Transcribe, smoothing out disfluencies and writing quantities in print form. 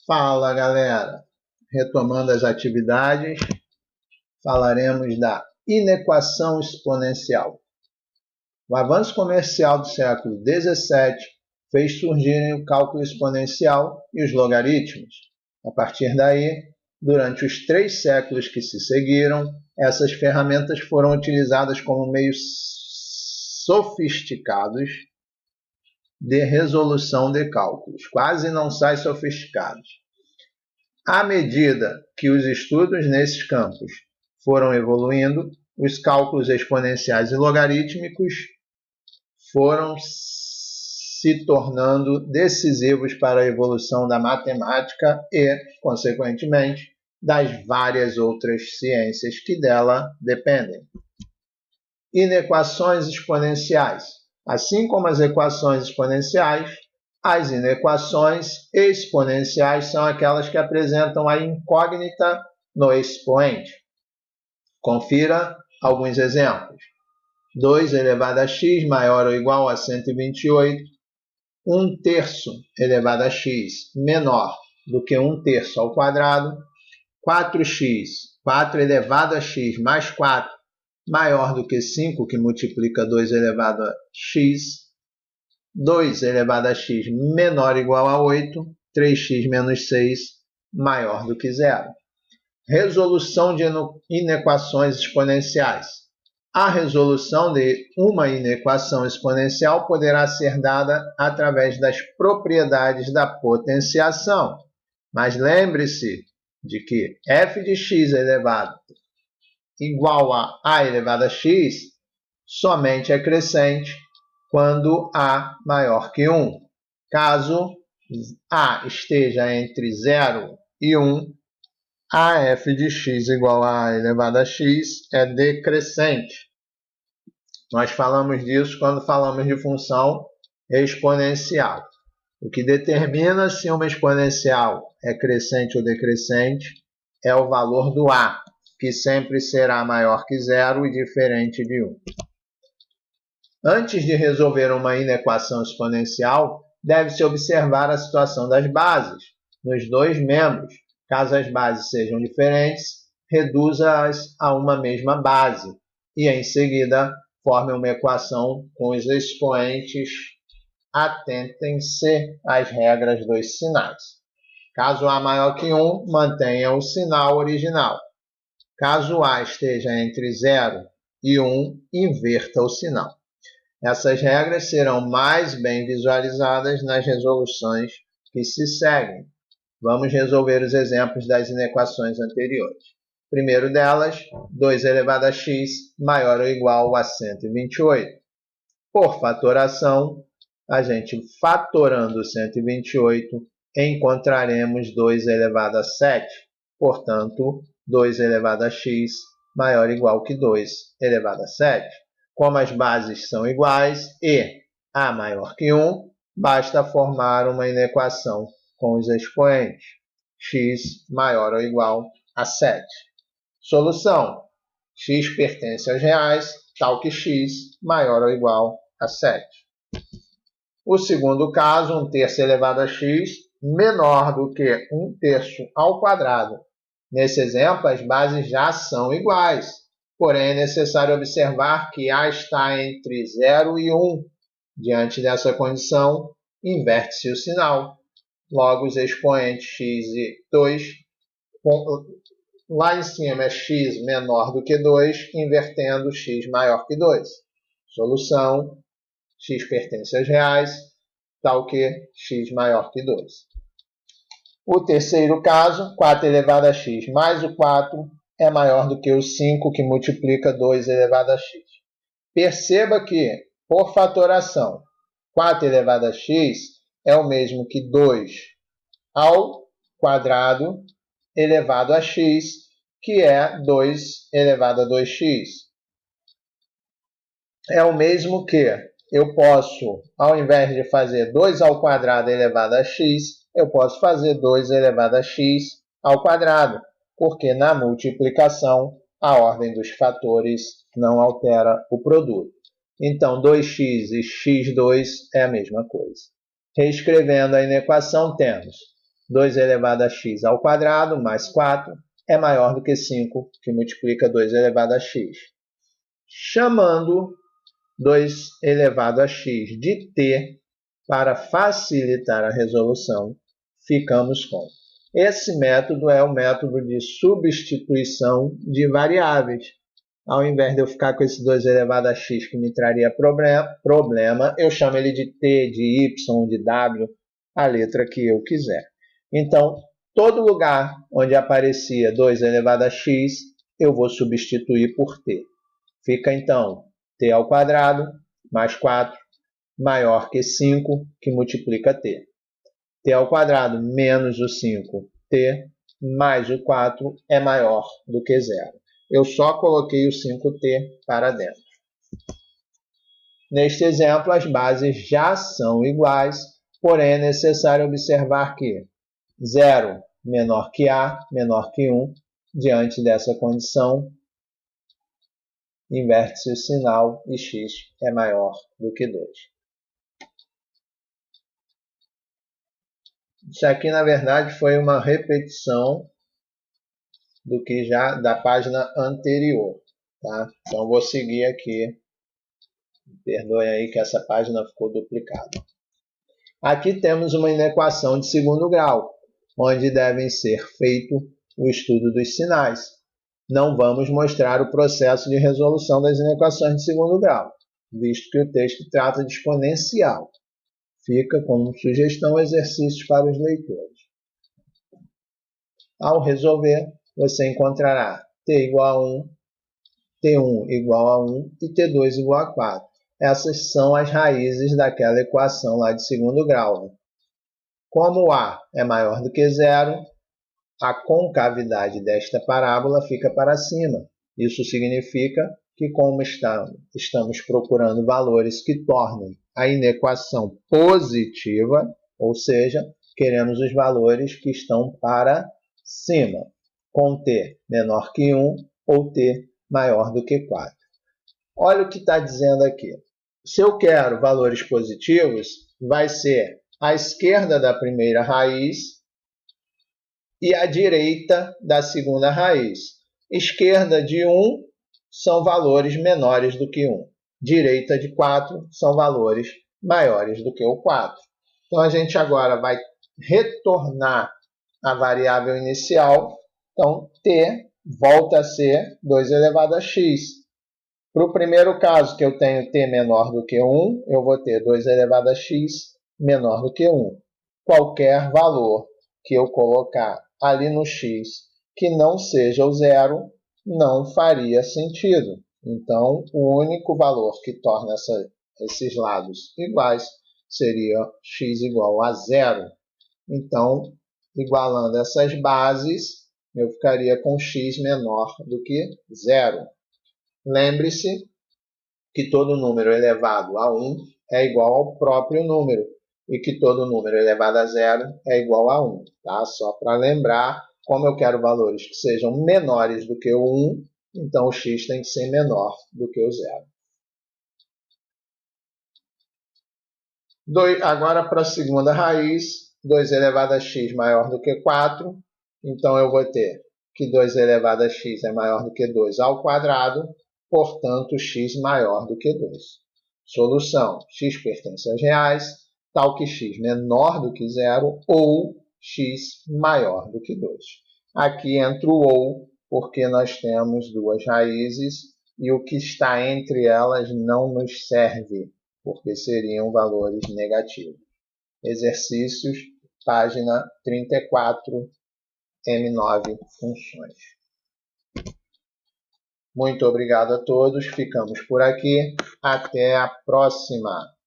Fala, galera! Retomando as atividades, falaremos da inequação exponencial. O avanço comercial do século XVII fez surgirem o cálculo exponencial e os logaritmos. A partir daí, durante os 3 séculos que se seguiram, essas ferramentas foram utilizadas como meios sofisticados de resolução de cálculos, quase não sai sofisticados. À medida que os estudos nesses campos foram evoluindo, os cálculos exponenciais e logarítmicos foram se tornando decisivos para a evolução da matemática e, consequentemente, das várias outras ciências que dela dependem. Inequações exponenciais. Assim como as equações exponenciais, as inequações exponenciais são aquelas que apresentam a incógnita no expoente. Confira alguns exemplos. 2 elevado a x maior ou igual a 128, 1/3 elevado a x menor do que 1/3 ao quadrado, 4x, 4 elevado a x mais 4 maior do que 5, que multiplica 2 elevado a x, 2 elevado a x menor ou igual a 8, 3x menos 6 maior do que 0. Resolução de inequações exponenciais. A resolução de uma inequação exponencial poderá ser dada através das propriedades da potenciação. Mas lembre-se de que f de x elevado igual a elevado a x somente é crescente quando a maior que 1. Caso a esteja entre 0 e 1, a f de x igual a elevado a x é decrescente. Nós falamos disso quando falamos de função exponencial. O que determina se uma exponencial é crescente ou decrescente é o valor do a, que sempre será maior que 0 e diferente de 1. Antes de resolver uma inequação exponencial, deve-se observar a situação das bases nos 2 membros. Caso as bases sejam diferentes, reduza-as a uma mesma base e, em seguida, forme uma equação com os expoentes. Atentem-se às regras dos sinais. Caso a maior que 1, mantenha o sinal original. Caso a esteja entre 0 e 1, inverta o sinal. Essas regras serão mais bem visualizadas nas resoluções que se seguem. Vamos resolver os exemplos das inequações anteriores. Primeiro delas, 2 elevado a x maior ou igual a 128. Por fatoração, a gente fatorando 128, encontraremos 2 elevado a 7. Portanto, 2 elevado a x maior ou igual que 2 elevado a 7. Como as bases são iguais e a maior que 1, basta formar uma inequação com os expoentes. X maior ou igual a 7. Solução. X pertence aos reais, tal que x maior ou igual a 7. O segundo caso, 1/3 elevado a x menor do que 1/3 ao quadrado. Nesse exemplo, as bases já são iguais. Porém, é necessário observar que a está entre 0 e 1. Diante dessa condição, inverte-se o sinal. Logo, os expoentes x e 2, lá em cima é x menor do que 2, invertendo x maior que 2. Solução, x pertence aos reais, tal que x maior que 2. O terceiro caso, 4 elevado a x mais o 4, é maior do que o 5, que multiplica 2 elevado a x. Perceba que, por fatoração, 4 elevado a x é o mesmo que 2 ao quadrado elevado a x, que é 2 elevado a 2x. É o mesmo que eu posso, ao invés de fazer 2 ao quadrado elevado a x, eu posso fazer 2 elevado a x ao quadrado, porque na multiplicação a ordem dos fatores não altera o produto. Então, 2x e x2 é a mesma coisa. Reescrevendo a inequação, temos 2 elevado a x ao quadrado mais 4 é maior do que 5, que multiplica 2 elevado a x. Chamando 2 elevado a x de t, para facilitar a resolução, ficamos com. Esse método é o método de substituição de variáveis. Ao invés de eu ficar com esse 2 elevado a x que me traria problema, eu chamo ele de t, de y, de w, a letra que eu quiser. Então, todo lugar onde aparecia 2 elevado a x, eu vou substituir por t. Fica, então, t ao quadrado mais 4 maior que 5, que multiplica t. T ao quadrado menos o 5t mais o 4 é maior do que 0. Eu só coloquei o 5t para dentro. Neste exemplo, as bases já são iguais, porém é necessário observar que 0 menor que a, menor que 1. Diante dessa condição, inverte-se o sinal e x é maior do que 2. Isso aqui, na verdade, foi uma repetição do que já da página anterior, tá? Então, vou seguir aqui. Perdoe aí que essa página ficou duplicada. Aqui temos uma inequação de segundo grau, onde devem ser feito o estudo dos sinais. Não vamos mostrar o processo de resolução das inequações de segundo grau, visto que o texto trata de exponencial. Fica como sugestão exercícios para os leitores. Ao resolver, você encontrará t igual a 1, t1 igual a 1 e t2 igual a 4. Essas são as raízes daquela equação lá de segundo grau. Né? Como a é maior do que 0, a concavidade desta parábola fica para cima. Isso significa que, como estamos procurando valores que tornem a inequação positiva, ou seja, queremos os valores que estão para cima, com t menor que 1 ou t maior do que 4. Olha o que está dizendo aqui. Se eu quero valores positivos, vai ser a esquerda da primeira raiz e a direita da segunda raiz. Esquerda de 1 são valores menores do que 1. Direita de 4 são valores maiores do que o 4. Então, a gente agora vai retornar a variável inicial. Então, t volta a ser 2 elevado a x. Para o primeiro caso, que eu tenho t menor do que 1, eu vou ter 2 elevado a x menor do que 1. Qualquer valor que eu colocar ali no x que não seja o zero, não faria sentido. Então, o único valor que torna esses lados iguais seria x igual a 0. Então, igualando essas bases, eu ficaria com x menor do que 0. Lembre-se que todo número elevado a 1 é igual ao próprio número e que todo número elevado a 0 é igual a 1. Tá? Só para lembrar, como eu quero valores que sejam menores do que o 1, então o x tem que ser menor do que o 0. Agora, para a segunda raiz, 2 elevado a x maior do que 4, então eu vou ter que 2 elevado a x é maior do que 2 ao quadrado, portanto, x maior do que 2. Solução: x pertence aos reais, tal que x menor do que 0 ou x maior do que 2. Aqui entra o ou, porque nós temos duas raízes e o que está entre elas não nos serve, porque seriam valores negativos. Exercícios, página 34, M9, funções. Muito obrigado a todos, ficamos por aqui, até a próxima!